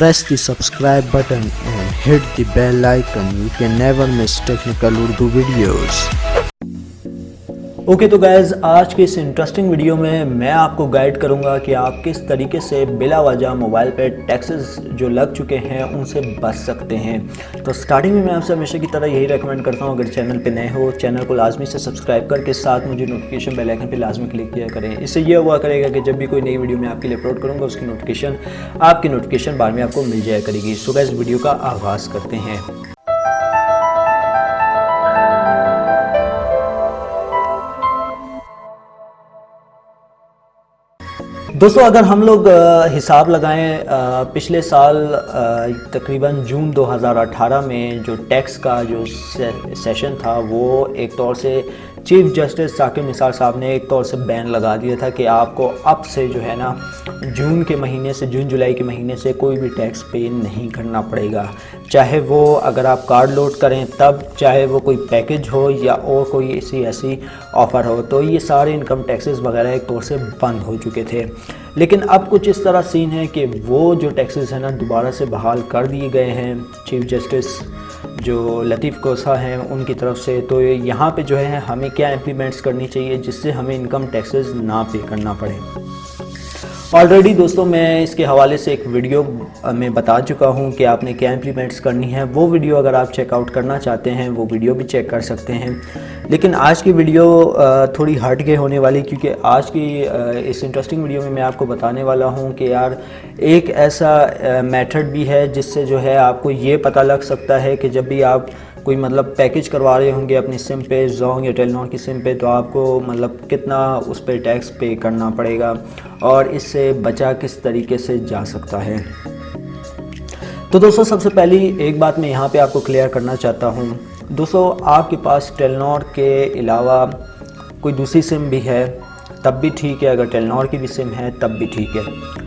Press the subscribe button and hit the bell icon. You can never miss technical Urdu videos. Okay तो guys, आज के इस interesting video में मैं आपको गाइड करूंगा कि आप किस तरीके से बिला वजह मोबाइल पे टैक्सेस जो लग चुके हैं उनसे बच सकते हैं। तो स्टार्टिंग में मैं आपसे हमेशा की तरह यही रेकमेंड करता हूं, अगर चैनल पे नए हो चैनल को लाजमी से सब्सक्राइब करके साथ मुझे नोटिफिकेशन बेल आइकन पे लाजमी क्लिक किया करें। इससे ये हुआ करेगा कि जब भी कोई नई वीडियो मैं आपके लिए अपलोड करूँगा उसकी नोटिफिकेशन आपकी नोटिफिकेशन बार में आपको मिल जाया करेगी। सो गाइज़, वीडियो का आगाज़ करते हैं। दोस्तों, अगर हम लोग हिसाब लगाएं पिछले साल तकरीबन जून 2018 में जो टैक्स का जो सेशन था वो एक तौर से चीफ जस्टिस साकिब निसार साहब ने एक तौर से बैन लगा दिया था कि आपको अब से जो है ना जून जुलाई के महीने से कोई भी टैक्स पे नहीं करना पड़ेगा, चाहे वो अगर आप कार्ड लोड करें तब, चाहे वो कोई पैकेज हो या और कोई ऐसी ऑफ़र हो। तो ये सारे इनकम टैक्सेस वगैरह एक तौर से बंद हो चुके थे। लेकिन अब कुछ इस तरह सीन है कि वो जो टैक्सेस हैं ना दोबारा से बहाल कर दिए गए हैं चीफ जस्टिस जो लतीफ़ कोसा हैं उनकी तरफ से। तो यहाँ पे जो है हमें क्या इम्प्लीमेंट्स करनी चाहिए जिससे हमें इनकम टैक्सेस ना पे करना पड़े। ऑलरेडी दोस्तों मैं इसके हवाले से एक वीडियो में बता चुका हूँ कि आपने क्या इम्प्लीमेंट्स करनी है। वो वीडियो अगर आप चेकआउट करना चाहते हैं वो वीडियो भी चेक कर सकते हैं। लेकिन आज की वीडियो थोड़ी हट के होने वाली, क्योंकि आज की इस इंटरेस्टिंग वीडियो में मैं आपको बताने वाला हूँ कि यार एक ऐसा मेथड भी है जिससे जो है आपको ये पता लग सकता है कि जब भी आप कोई मतलब पैकेज करवा रहे होंगे अपनी सिम पे, जोंग या टेलीनॉर की सिम पे, तो आपको मतलब कितना उस पर टैक्स पे करना पड़ेगा और इससे बचा किस तरीके से जा सकता है। तो दोस्तों, सबसे पहली एक बात मैं यहाँ पे आपको क्लियर करना चाहता हूँ। दोस्तों, आपके पास टेलीनॉर के अलावा कोई दूसरी सिम भी है तब भी ठीक है, अगर टेलीनॉर की भी सिम है तब भी ठीक है।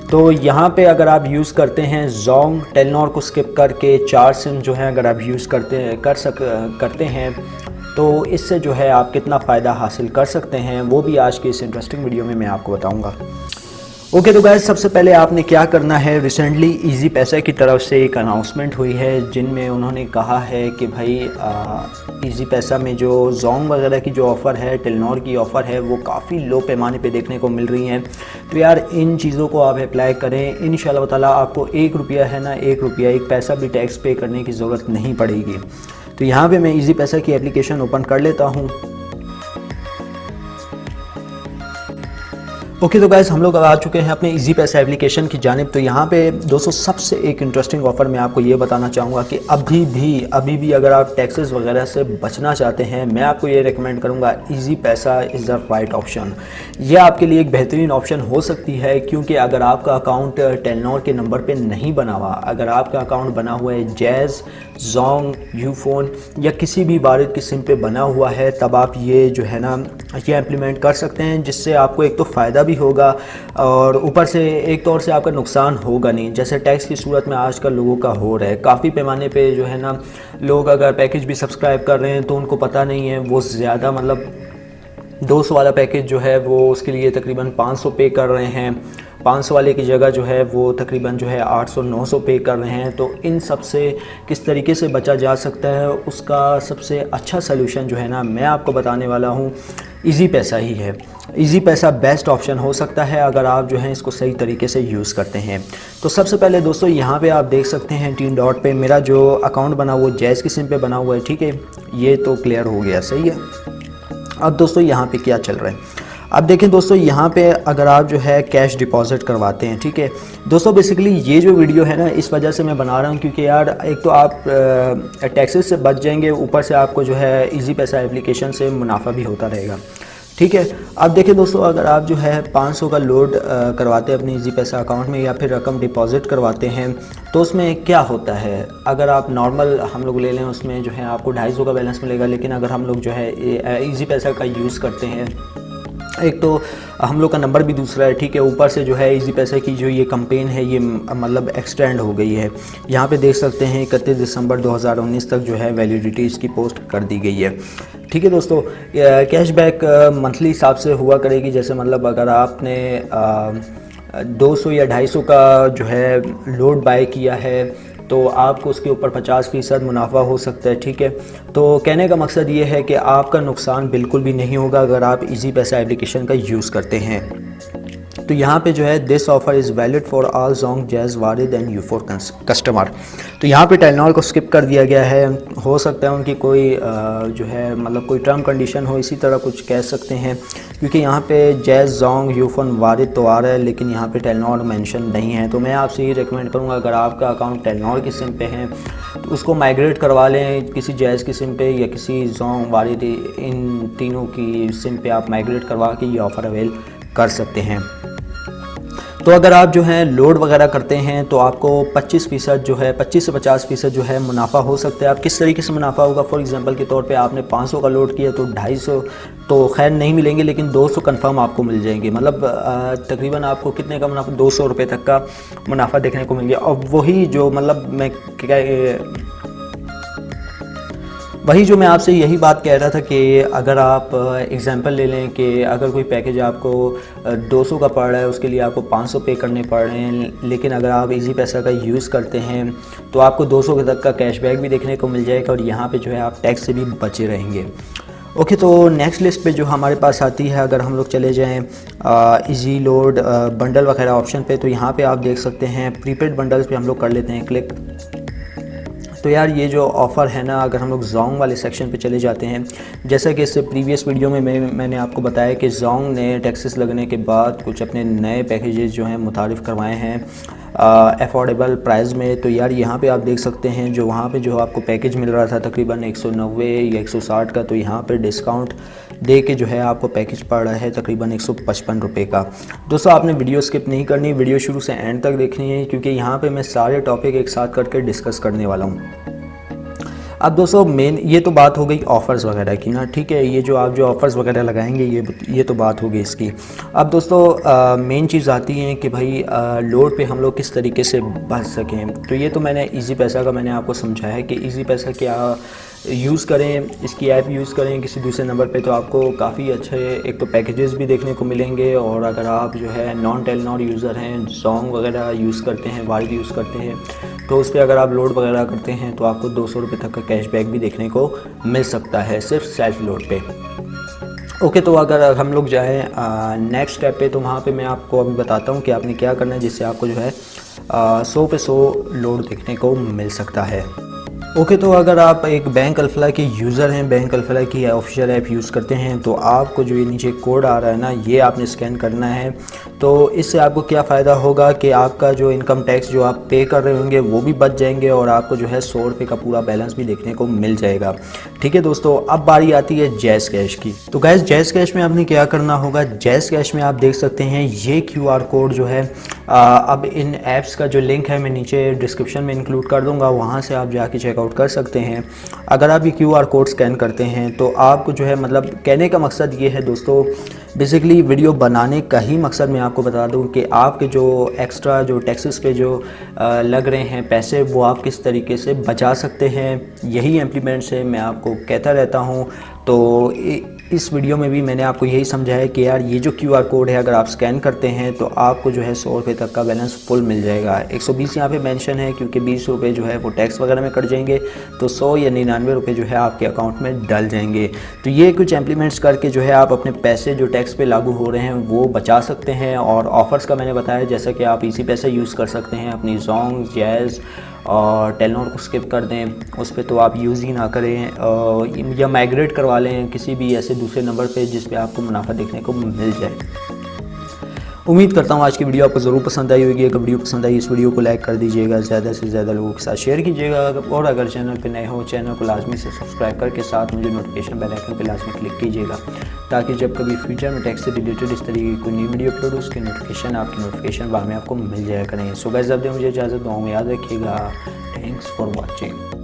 तो यहाँ पे अगर आप यूज़ करते हैं जोंग, टेलीनॉर को स्किप करके 4 सिम जो है अगर आप यूज़ करते हैं तो इससे जो है आप कितना फ़ायदा हासिल कर सकते हैं वो भी आज की इस इंटरेस्टिंग वीडियो में मैं आपको बताऊँगा। ओके तो गाइस, सबसे पहले आपने क्या करना है, रिसेंटली इजी पैसा की तरफ से एक अनाउंसमेंट हुई है जिनमें उन्होंने कहा है कि भाई इजी पैसा में जो जोंग वगैरह की जो ऑफ़र है, टेलीनॉर की ऑफ़र है, वो काफ़ी लो पैमाने पे देखने को मिल रही हैं। तो यार इन चीज़ों को आप अप्लाई करें, इंशाल्लाह ताला आपको 1 रुपया है ना 1 रुपया 1 पैसा भी टैक्स पे करने की ज़रूरत नहीं पड़ेगी। तो यहाँ पर मैं इजी पैसा की एप्लीकेशन ओपन कर लेता हूँ। ओके तो गाइस, हम लोग अब आ चुके हैं अपने इजी पैसा एप्लीकेशन की जानिब। तो यहाँ पे दोस्तों सबसे एक इंटरेस्टिंग ऑफ़र मैं आपको ये बताना चाहूँगा कि अभी भी अगर आप टैक्सेस वगैरह से बचना चाहते हैं, मैं आपको ये रेकमेंड करूँगा इजी पैसा इज़ द राइट ऑप्शन। ये आपके लिए एक बेहतरीन ऑप्शन हो सकती है, क्योंकि अगर आपका अकाउंट टेलीनॉर के नंबर पर नहीं बना हुआ, अगर आपका अकाउंट बना हुआ है जैज़, जोंग, यूफोन या किसी भी वारिद की सिम पे बना हुआ है, तब आप ये जो है ना ये इम्प्लीमेंट कर सकते हैं, जिससे आपको एक तो फ़ायदा भी होगा और ऊपर से एक तौर से आपका नुकसान होगा नहीं, जैसे टैक्स की सूरत में आजकल लोगों का हो रहा है। काफ़ी पैमाने पे जो है ना लोग अगर पैकेज भी सब्सक्राइब कर रहे हैं तो उनको पता नहीं है, वो ज़्यादा मतलब 200 वाला पैकेज जो है वो उसके लिए तकरीबन 500 पे कर रहे हैं, 500 वाले की जगह जो है वो तकरीबन जो है 800-900 पे कर रहे हैं। तो इन सब से किस तरीके से बचा जा सकता है उसका सबसे अच्छा सलूशन जो है ना मैं आपको बताने वाला हूँ, इजी पैसा ही है। इजी पैसा बेस्ट ऑप्शन हो सकता है अगर आप जो है इसको सही तरीके से यूज़ करते हैं। तो सबसे पहले दोस्तों यहाँ पे आप देख सकते हैं 3 डॉट पे मेरा जो अकाउंट बना हुआ जैज़ की सिम पे बना हुआ है, ठीक है, ये तो क्लियर हो गया, सही है। अब दोस्तों यहाँ पे क्या चल रहा है, अब देखें दोस्तों, यहाँ पे अगर आप जो है कैश डिपॉजिट करवाते हैं, ठीक है दोस्तों, बेसिकली ये जो वीडियो है ना इस वजह से मैं बना रहा हूँ क्योंकि यार एक तो आप टैक्सेस से बच जाएंगे, ऊपर से आपको जो है इजी पैसा एप्लीकेशन से मुनाफा भी होता रहेगा, ठीक है। अब देखिए दोस्तों, अगर आप जो है 500 का लोड करवाते हैं अपने इजी पैसा अकाउंट में या फिर रकम डिपॉजिट करवाते हैं तो उसमें क्या होता है, अगर आप नॉर्मल हम लोग ले लें उसमें जो है आपको 250 का बैलेंस मिलेगा। लेकिन अगर हम लोग जो है इजी पैसा का यूज़ करते हैं, एक तो हम लोग का नंबर भी दूसरा है, ठीक है, ऊपर से जो है इजी पैसा की जो ये कैंपेन है ये मतलब एक्सटेंड हो गई है। यहाँ पे देख सकते हैं 31 दिसंबर 2019 तक जो है वैलिडिटी इसकी पोस्ट कर दी गई है, ठीक है दोस्तों। कैशबैक मंथली हिसाब से हुआ करेगी, जैसे मतलब अगर आपने 200 या 250 का जो है लोड बाय किया है तो आपको उसके ऊपर 50% मुनाफा हो सकता है, ठीक है। तो कहने का मकसद ये है कि आपका नुकसान बिल्कुल भी नहीं होगा अगर आप इजी पैसा एप्लीकेशन का यूज़ करते हैं। तो यहाँ पे जो है this offer is valid for all Zong Jazz Warid and Ufone customer. तो यहाँ पे टेलनॉर को स्किप कर दिया गया है। हो सकता है उनकी कोई जो है मतलब कोई टर्म कंडीशन हो, इसी तरह कुछ कह सकते हैं, क्योंकि यहाँ पे जैज़ जोंग यूफोन वारिद तो आ रहा है लेकिन यहाँ पे टेलनॉर मेंशन नहीं है। तो मैं आपसे ये रिकमेंड करूँगा, अगर आपका अकाउंट टेलनॉर की सिम पे है तो उसको माइग्रेट करवा लें किसी जैज़ की सिम पे या किसी जोंग वारिद, इन तीनों की सिम पे आप माइग्रेट करवा के ये ऑफ़र अवेल कर सकते हैं। तो अगर आप जो है लोड वगैरह करते हैं तो आपको 25% जो है 25 से 50% जो है मुनाफा हो सकता है। आप किस तरीके से मुनाफा होगा, फॉर एग्जांपल के तौर पे आपने 500 का लोड किया तो 250 तो खैर नहीं मिलेंगे लेकिन 200 कंफर्म आपको मिल जाएंगे। मतलब तकरीबन आपको कितने का मुनाफा, 200 रुपये तक का मुनाफा देखने को मिल गया। और वही जो मैं आपसे यही बात कह रहा था कि अगर आप एग्जांपल ले लें कि अगर कोई पैकेज आपको 200 का पड़ रहा है, उसके लिए आपको 500 पे करने पड़ रहे हैं, लेकिन अगर आप इजी पैसा का यूज़ करते हैं तो आपको 200 के तक का कैशबैक भी देखने को मिल जाएगा और यहाँ पे जो है आप टैक्स से भी बचे रहेंगे। ओके, तो नेक्स्ट लिस्ट पे जो हमारे पास आती है, अगर हम लोग चले जाएं इजी लोड बंडल वगैरह ऑप्शन पे, तो यहाँ पे आप देख सकते हैं प्रीपेड बंडल्स पे हम लोग कर लेते हैं क्लिक। तो यार ये जो ऑफ़र है ना, अगर हम लोग जोंग वाले सेक्शन पे चले जाते हैं, जैसा कि इससे प्रीवियस वीडियो में मैंने आपको बताया कि जोंग ने टैक्सेस लगने के बाद कुछ अपने नए पैकेजेस जो हैं मुतारिफ़ करवाए हैं अफोर्डेबल प्राइस में। तो यार यहाँ पे आप देख सकते हैं जो वहाँ पे जो आपको पैकेज मिल रहा था तकरीबन 190 या 160 का, तो यहाँ पे डिस्काउंट दे के जो है आपको पैकेज पड़ रहा है तकरीबन 155 रुपये का। दोस्तों आपने वीडियो स्किप नहीं करनी, वीडियो शुरू से एंड तक देखनी है, क्योंकि यहाँ पे मैं सारे टॉपिक एक साथ करके डिस्कस करने वाला हूँ। अब दोस्तों मेन ये तो बात हो गई ऑफ़र्स वगैरह की ना, ठीक है। ये जो आप जो ऑफ़र्स वगैरह लगाएंगे ये तो बात हो गई इसकी। अब दोस्तों मेन चीज़ आती है कि भाई लोड पे हम लोग किस तरीके से बच सकें। तो ये तो मैंने इजी पैसा का मैंने आपको समझाया है कि इजी पैसा क्या यूज़ करें, इसकी ऐप यूज़ करें किसी दूसरे नंबर पे, तो आपको काफ़ी अच्छे एक तो पैकेजेस भी देखने को मिलेंगे। और अगर आप जो है नॉन टेलनॉर यूज़र हैं, जोंग वगैरह यूज़ करते हैं, वारिद यूज़ करते हैं, तो उस पर अगर आप लोड वगैरह करते हैं तो आपको 200 रुपये तक का कैशबैक भी देखने को मिल सकता है सिर्फ सेल्फ लोड पे। ओके, तो अगर हम लोग जाएँ नेक्स्ट स्टेप पे, तो वहाँ पे मैं आपको अभी बताता हूँ कि आपने क्या करना है जिससे आपको जो है 100 पे 100 लोड देखने को मिल सकता है। ओके, तो अगर आप एक बैंक अल्फला के यूज़र हैं, बैंक अल्फला की ऑफिशियल ऐप यूज़ करते हैं, तो आपको जो ये नीचे कोड आ रहा है ना, ये आपने स्कैन करना है। तो इससे आपको क्या फ़ायदा होगा कि आपका जो इनकम टैक्स जो आप पे कर रहे होंगे वो भी बच जाएंगे और आपको जो है 100 रुपये का पूरा बैलेंस भी देखने को मिल जाएगा, ठीक है दोस्तों। अब बारी आती है जैज़ कैश की। तो गैस जैज़ कैश में आपने क्या करना होगा, जैज़ कैश में आप देख सकते हैं ये QR कोड जो है अब इन ऐप्स का जो लिंक है मैं नीचे डिस्क्रिप्शन में इंक्लूड कर दूंगा, वहाँ से आप जाके चेकआउट कर सकते हैं। अगर आप ये QR कोड स्कैन करते हैं तो आपको जो है मतलब कहने का मकसद ये है दोस्तों, बेसिकली वीडियो बनाने का ही मकसद मैं आपको बता दूं कि आपके जो एक्स्ट्रा जो टैक्सेस पे जो लग रहे हैं पैसे, वो आप किस तरीके से बचा सकते हैं। यही इम्प्लीमेंट्स है, मैं आपको कहता रहता हूं। तो इस वीडियो में भी मैंने आपको यही समझाया कि यार ये जो QR कोड है अगर आप स्कैन करते हैं तो आपको जो है 100 रुपये तक का बैलेंस फुल मिल जाएगा। 120 यहाँ पे मेंशन है क्योंकि 20 रुपये जो है वो टैक्स वगैरह में कट जाएंगे, तो 100 या 99 रुपये जो है आपके अकाउंट में डल जाएंगे। तो ये कुछ इम्प्लीमेंट्स करके जो है आप अपने पैसे जो टैक्स पे लागू हो रहे हैं वो बचा सकते हैं। और ऑफ़र्स का मैंने बताया जैसा कि आप इसी पैसे यूज़ कर सकते हैं अपनी जोंग, जैज़ और टेलनॉर को स्किप कर दें, उस पर तो आप यूज़ ही ना करें या माइग्रेट करवा लें किसी भी ऐसे दूसरे नंबर पे जिस पे आपको मुनाफा देखने को मिल जाए। उम्मीद करता हूँ आज की वीडियो आपको ज़रूर पसंद आई होगी। अगर वीडियो पसंद आई इस वीडियो को लाइक कर दीजिएगा, ज़्यादा से ज़्यादा लोगों के साथ शेयर कीजिएगा। और अगर चैनल पे नए हो चैनल को लाजमी से सब्सक्राइब करके साथ मुझे नोटिफिकेशन बेल आइकन पे लाजमी क्लिक कीजिएगा, ताकि जब कभी फ्यूचर में टैक्स से रिलेटेड इस तरीके की कोई नई वीडियो अपलोड हो उसकी नोटिफिकेशन बाद में आपको मिल जाया करें। सो गाइस, अब मुझे इजाज़त, दुआओं में याद रखिएगा। Thanks for watching.